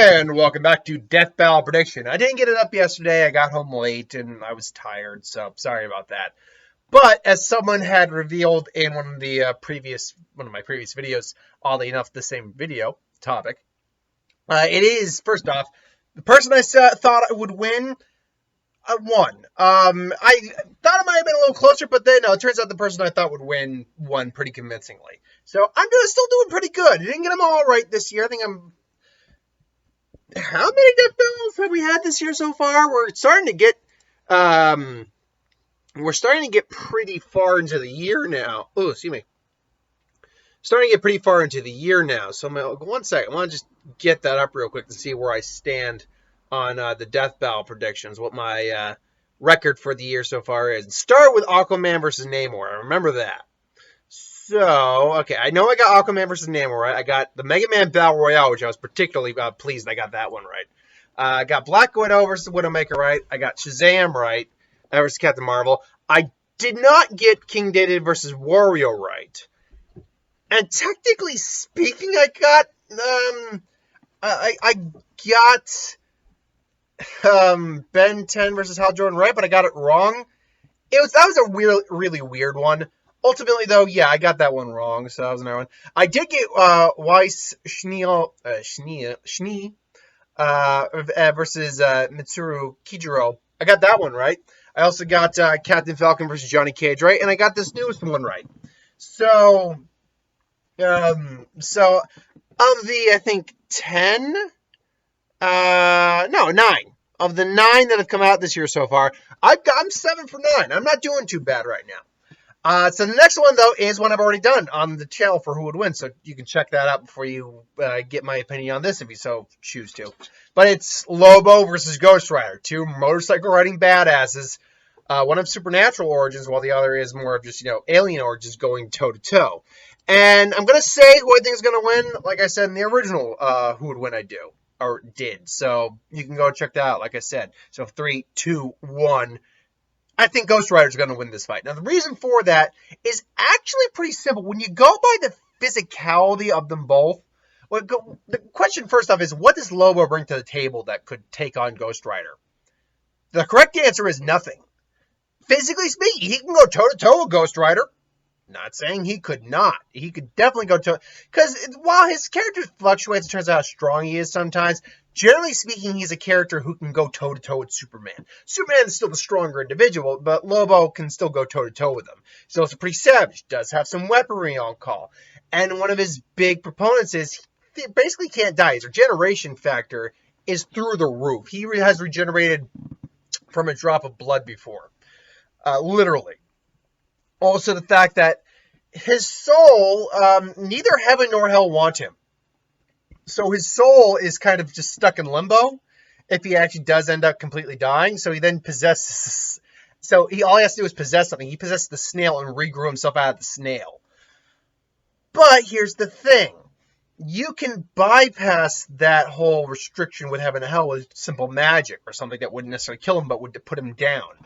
And welcome back to Deathbattle Prediction. I didn't get it up yesterday. I got home late and I was tired, so sorry about that. But as someone had revealed in one of my previous videos, oddly enough, the same video topic, it is first off the person I thought I would win. Won. I thought it might have been a little closer, but then no, it turns out the person I thought would win won pretty convincingly. So I'm still doing pretty good. I didn't get them all right this year. I think I'm. How many death battles have we had this year so far? We're starting to get pretty far into the year now. Oh, excuse me. Starting to get pretty far into the year now. So one second, I want to just get that up real quick to see where I stand on the death battle predictions. What my record for the year so far is. Start with Aquaman versus Namor. I remember that. So, okay, I know I got Aquaman versus Namor right. I got the Mega Man Battle Royale, which I was particularly pleased I got that one right. I got Black Widow versus Widowmaker right. I got Shazam right versus Captain Marvel. I did not get King David versus Wario right. And technically speaking, I got Ben 10 versus Hal Jordan right, but I got it wrong. That was a really weird one. Ultimately, though, yeah, I got that one wrong, so that was another one. I did get Weiss Schnee versus Mitsuru Kijiro. I got that one right. I also got Captain Falcon versus Johnny Cage right, and I got this newest one right. So of the, I think, 9. Of the 9 that have come out this year so far, I'm 7 for 9. I'm not doing too bad right now. So the next one, though, is one I've already done on the channel for who would win. So you can check that out before you get my opinion on this if you so choose to. But it's Lobo versus Ghost Rider. 2 motorcycle riding badasses. One of supernatural origins, while the other is more of just, alien origins going toe-to-toe. And I'm going to say who I think is going to win. Like I said in the original who would win I do. Or did. So you can go check that out, like I said. So 3, 2, 1. I think Ghost Rider is going to win this fight. Now, the reason for that is actually pretty simple. When you go by the physicality of them both, the question first off is, what does Lobo bring to the table that could take on Ghost Rider? The correct answer is nothing. Physically speaking, he can go toe-to-toe with Ghost Rider. Not saying he could not. He could definitely go toe. Because while his character fluctuates in terms of how strong he is sometimes, generally speaking, he's a character who can go toe-to-toe with Superman. Superman is still the stronger individual, but Lobo can still go toe-to-toe with him. So it's pretty savage. Does have some weaponry on call. And one of his big proponents is he basically can't die. His regeneration factor is through the roof. He has regenerated from a drop of blood before. Literally. Also, the fact that his soul, neither heaven nor hell want him. So his soul is kind of just stuck in limbo if he actually does end up completely dying. So he then possesses. So all he has to do is possess something. He possessed the snail and regrew himself out of the snail. But here's the thing. You can bypass that whole restriction with heaven and hell with simple magic or something that wouldn't necessarily kill him but would put him down.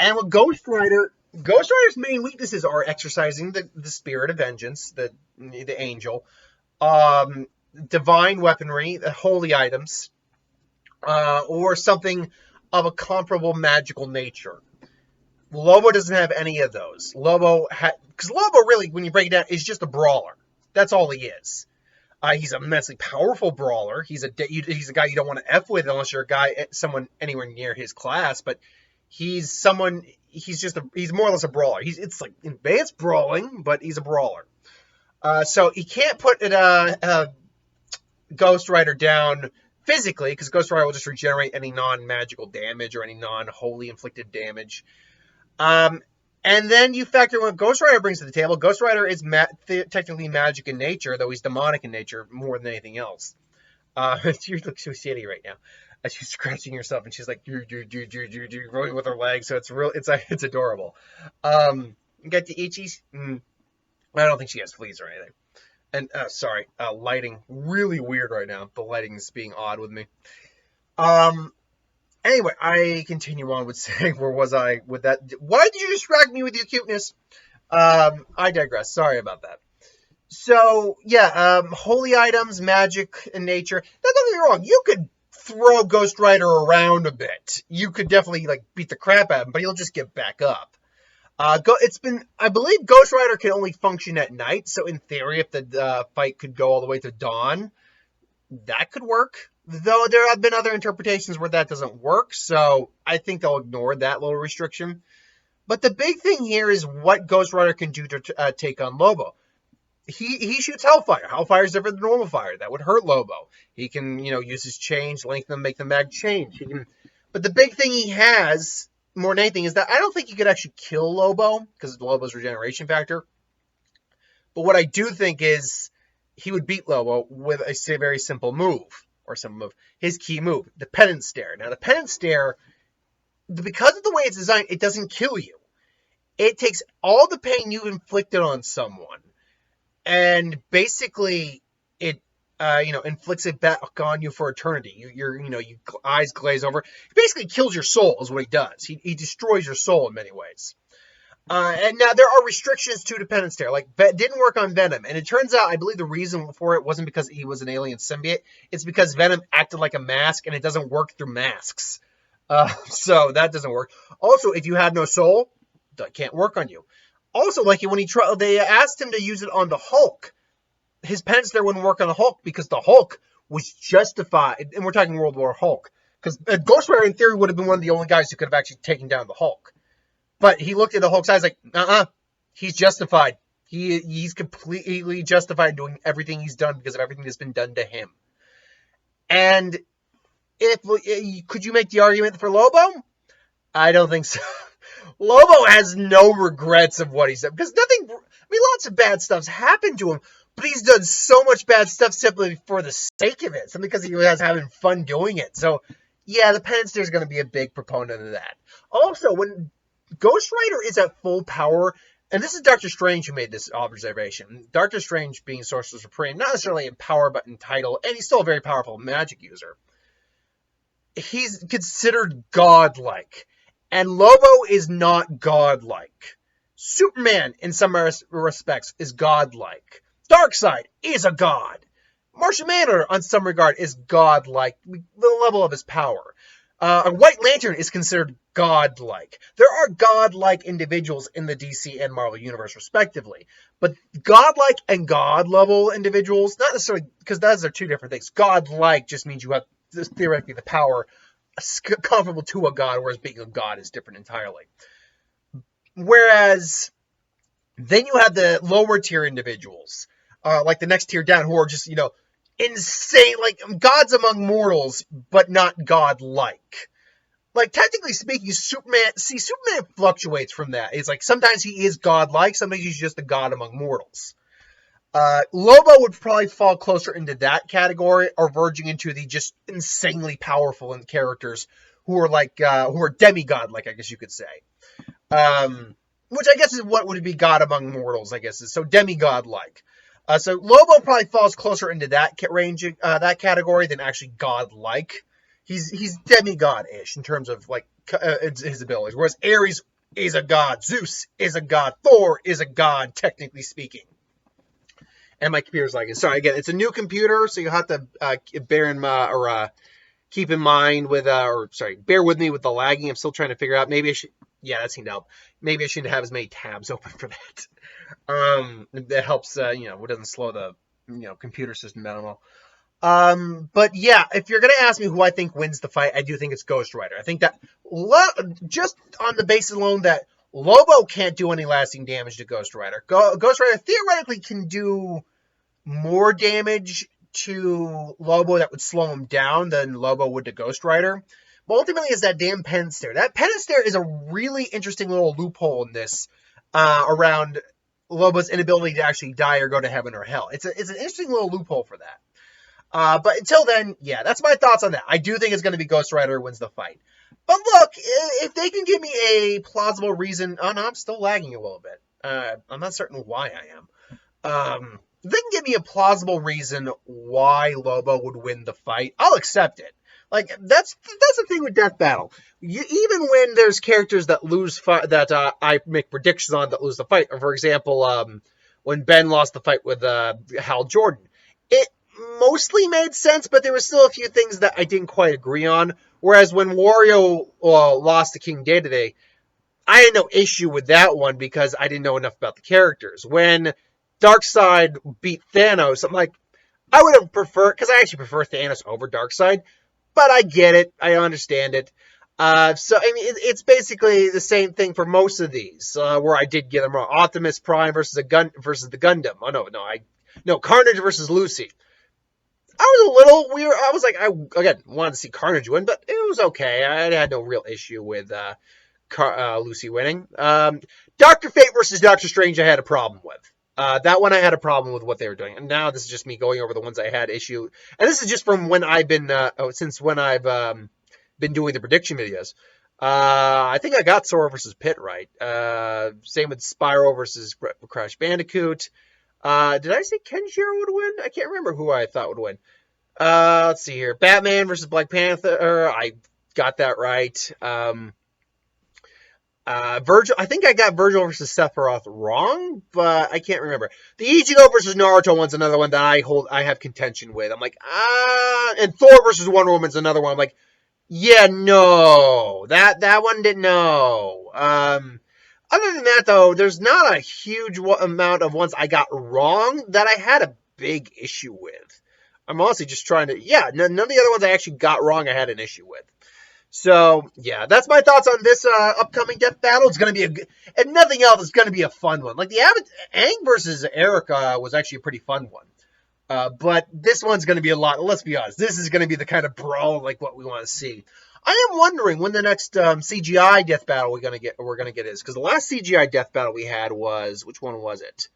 And with Ghost Rider's main weaknesses are exercising the spirit of vengeance, the angel, divine weaponry, the holy items, or something of a comparable magical nature. Lobo doesn't have any of those. Because Lobo really, when you break it down, is just a brawler. That's all he is. He's an immensely powerful brawler. He's a guy you don't want to F with unless you're someone anywhere near his class, but he's more or less a brawler. It's like advanced brawling, but he's a brawler. So he can't put Ghost Rider down physically, because Ghost Rider will just regenerate any non-magical damage or any non-holy inflicted damage. And then you factor what Ghost Rider brings to the table. Ghost Rider is technically magic in nature, though he's demonic in nature more than anything else. You look so shitty right now. She's scratching herself, and she's like, rolling with her legs. So it's adorable. You got the itchies? I don't think she has fleas or anything. And sorry, lighting really weird right now. The lighting is being odd with me. Anyway, I continue on with saying, where was I with that? Why did you distract me with your cuteness? I digress. Sorry about that. So, yeah, holy items, magic in nature. Now, don't get me wrong, you could throw Ghost Rider around a bit. You could definitely, like, beat the crap out of him, but he'll just get back up. I believe Ghost Rider can only function at night, so in theory, if the fight could go all the way to dawn, that could work. Though there have been other interpretations where that doesn't work, so I think they'll ignore that little restriction. But the big thing here is what Ghost Rider can do to take on Lobo. He shoots Hellfire. Hellfire is different than normal fire. That would hurt Lobo. He can, use his change, lengthen them, make the mag change. But the big thing he has, more than anything, is that I don't think you could actually kill Lobo because of Lobo's regeneration factor. But what I do think is he would beat Lobo with a very simple move. His key move, the Penance Stare. Now, the Penance Stare, because of the way it's designed, it doesn't kill you. It takes all the pain you've inflicted on someone, and basically it inflicts it back on you for eternity. Your eyes glaze over. He basically kills your soul is what he does. He destroys your soul in many ways. And now there are restrictions to the Penance Stare. Like, it didn't work on Venom. And it turns out, I believe the reason for it wasn't because he was an alien symbiote. It's because Venom acted like a mask, and it doesn't work through masks. So that doesn't work. Also, if you had no soul, that can't work on you. Also, like when they asked him to use it on the Hulk, his Penance Stare wouldn't work on the Hulk because the Hulk was justified. And we're talking World War Hulk. Because Ghost Rider, in theory, would have been one of the only guys who could have actually taken down the Hulk. But he looked at the Hulk's eyes like, he's justified. He's completely justified doing everything he's done because of everything that's been done to him. And could you make the argument for Lobo? I don't think so. Lobo has no regrets of what he's done. Because lots of bad stuff's happened to him, but he's done so much bad stuff simply for the sake of it. Simply because he was having fun doing it. So, yeah, the Penance Stare is going to be a big proponent of that. Also, when Ghost Rider is at full power, and this is Doctor Strange who made this observation. Doctor Strange being Sorcerer Supreme, not necessarily in power, but in title, and he's still a very powerful magic user. He's considered godlike, and Lobo is not godlike. Superman, in some respects, is godlike. Darkseid is a god. Martian Manhunter, on some regard, is godlike, the level of his power. A White Lantern is considered godlike. There are godlike individuals in the DC and Marvel universe, respectively. But godlike and god-level individuals, not necessarily, because those are two different things. Godlike just means you have, theoretically, the power comparable to a god, whereas being a god is different entirely. Whereas, then you have the lower tier individuals, like the next tier down, who are just, insane, like gods among mortals, but not godlike. Like, technically speaking, Superman fluctuates from that. It's like sometimes he is godlike, sometimes he's just a god among mortals. Lobo would probably fall closer into that category, or verging into the just insanely powerful characters who are demigod-like, I guess you could say. Which I guess is what would be god among mortals, I guess. So demigod-like. So Lobo probably falls closer into that range, that category than actually godlike. He's demigod-ish in terms of his abilities. Whereas Ares is a god, Zeus is a god, Thor is a god, technically speaking. And my computer's lagging. Sorry, again, it's a new computer, so you have to bear with me with the lagging. I'm still trying to figure out. Maybe I should. Yeah, that seemed to help. Maybe I shouldn't have as many tabs open for that. That helps. It doesn't slow the computer system down at all. But yeah, if you're gonna ask me who I think wins the fight, I do think it's Ghost Rider. I think that just on the basis alone that Lobo can't do any lasting damage to Ghost Rider. Ghost Rider theoretically can do more damage to Lobo that would slow him down than Lobo would to Ghost Rider. But ultimately, it's that damn Penance Stare. That Penance Stare is a really interesting little loophole in this around Lobo's inability to actually die or go to heaven or hell. It's an interesting little loophole for that. But until then, yeah, that's my thoughts on that. I do think it's going to be Ghost Rider who wins the fight. But look, if they can give me a plausible reason... Oh, no, I'm still lagging a little bit. I'm not certain why I am. If they can give me a plausible reason why Lobo would win the fight, I'll accept it. Like, that's the thing with Deathbattle. Even when there's characters that lose that I make predictions on that lose the fight. For example, when Ben lost the fight with Hal Jordan. It mostly made sense, but there were still a few things that I didn't quite agree on. Whereas when Wario lost to King Dedede, I had no issue with that one because I didn't know enough about the characters. When Darkseid beat Thanos, I'm like, I would have preferred, because I actually prefer Thanos over Darkseid, but I get it. I understand it. So, I mean, it's basically the same thing for most of these, where I did get them wrong. Optimus Prime versus the Gundam. Oh, no, Carnage versus Lucy. I was a little weird. I was like, I, again, wanted to see Carnage win, but it was okay. I had no real issue with Lucy winning. Dr. Fate versus Doctor Strange, I had a problem with. That one I had a problem with what they were doing. And now this is just me going over the ones I had issue. And this is just from when I've been, since when I've been doing the prediction videos. I think I got Sora versus Pit right. Same with Spyro versus Crash Bandicoot. Did I say Kenshiro would win? I can't remember who I thought would win. Let's see here. Batman versus Black Panther. I got that right. Virgil, I think I got Virgil versus Sephiroth wrong, but I can't remember. The Ichigo versus Naruto one's another one that I have contention with. I'm like, and Thor versus Wonder Woman's another one. I'm like, yeah, no, that one didn't know. Other than that, though, there's not a huge amount of ones I got wrong that I had a big issue with. I'm honestly just trying to, none of the other ones I actually got wrong I had an issue with. So, yeah, that's my thoughts on this upcoming Death Battle. It's going to be and nothing else, it's going to be a fun one. Like, the Aang versus Eric was actually a pretty fun one. But this one's going to be a lot, let's be honest, this is going to be the kind of brawl like what we want to see. I am wondering when the next CGI Death Battle we're going to get is. Because the last CGI Death Battle we had was, which one was it?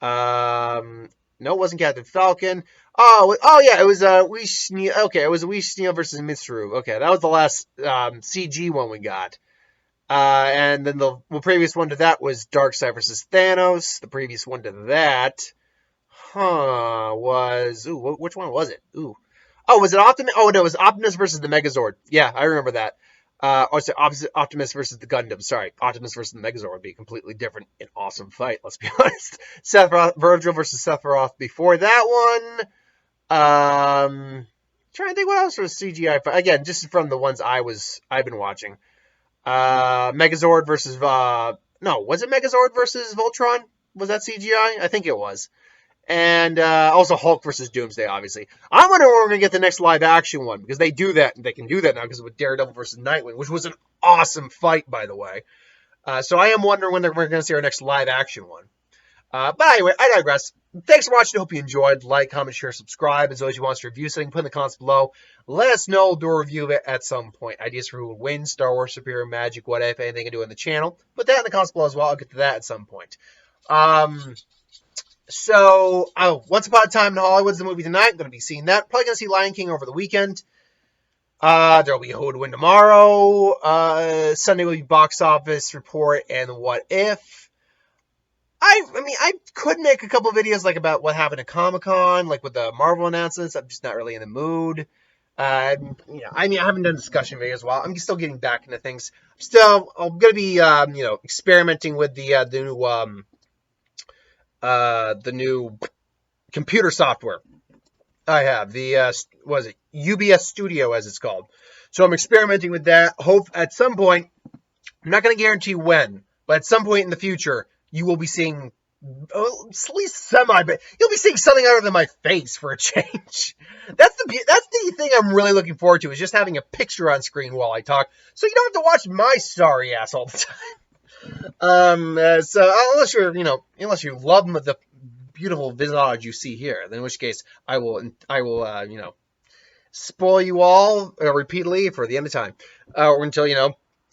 No, it wasn't Captain Falcon. Oh yeah, it was Whis Neo versus Mitsuru. Okay, that was the last CG one we got. And then the previous one to that was Darkseid versus Thanos. The previous one to that, was which one was it? Was it Optimus? Oh no, it was Optimus versus the Megazord. Yeah, I remember that. Optimus versus the Gundam. Sorry, Optimus versus the Megazord would be a completely different and awesome fight. Let's be honest. Virgil versus Sephiroth before that one. Trying to think what else was CGI fight. Again, just from the ones I've been watching. Megazord versus was it Megazord versus Voltron? Was that CGI? I think it was. And also Hulk versus Doomsday, obviously. I'm wondering when we're going to get the next live-action one, because they do that, and they can do that now because with Daredevil versus Nightwing, which was an awesome fight, by the way. So I am wondering when we're going to see our next live-action one. But anyway, I digress. Thanks for watching. I hope you enjoyed. Like, comment, share, subscribe. As always, you want us to review something, put in the comments below. Let us know. Do a review of it at some point. Ideas for who would win, Star Wars, Superior, Magic, what if, anything I can do on the channel. Put that in the comments below as well. I'll get to that at some point. So, Once Upon a Time in Hollywood's the movie tonight. I'm going to be seeing that. Probably going to see Lion King over the weekend. There'll be Who Would Win tomorrow. Sunday will be Box Office Report and What If. I could make a couple videos like about what happened at Comic-Con, like with the Marvel announcements. I'm just not really in the mood. I haven't done discussion videos while I'm still getting back into things. I'm going to be, experimenting with the new computer software I have, the UBS Studio as it's called. So I'm experimenting with that. Hope at some point, I'm not going to guarantee when, but at some point in the future, you will be seeing at least but you'll be seeing something other than my face for a change. That's the thing I'm really looking forward to, is just having a picture on screen while I talk, so you don't have to watch my sorry ass all the time. So unless you love the beautiful visage you see here, then in which case I will spoil you all repeatedly for the end of time, or until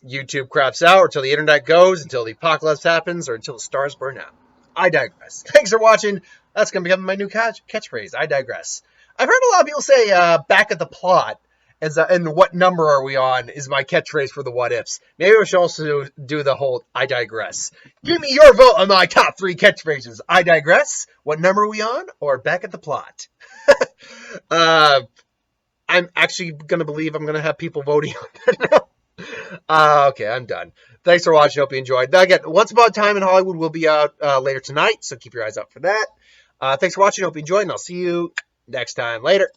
YouTube craps out, or until the internet goes, until the apocalypse happens, or until the stars burn out. I digress. Thanks for watching. That's going to become my new catchphrase. I digress. I've heard a lot of people say back at the plot, and what number are we on, is my catchphrase for the what ifs. Maybe we should also do the whole I digress. Give me your vote on my top 3 catchphrases. I digress, what number are we on, or back at the plot. I'm actually going to believe I'm going to have people voting on that now. Okay, I'm done. Thanks for watching. Hope you enjoyed. Again, Once Upon a Time in Hollywood will be out later tonight, so keep your eyes out for that. Thanks for watching. Hope you enjoyed, and I'll see you next time. Later.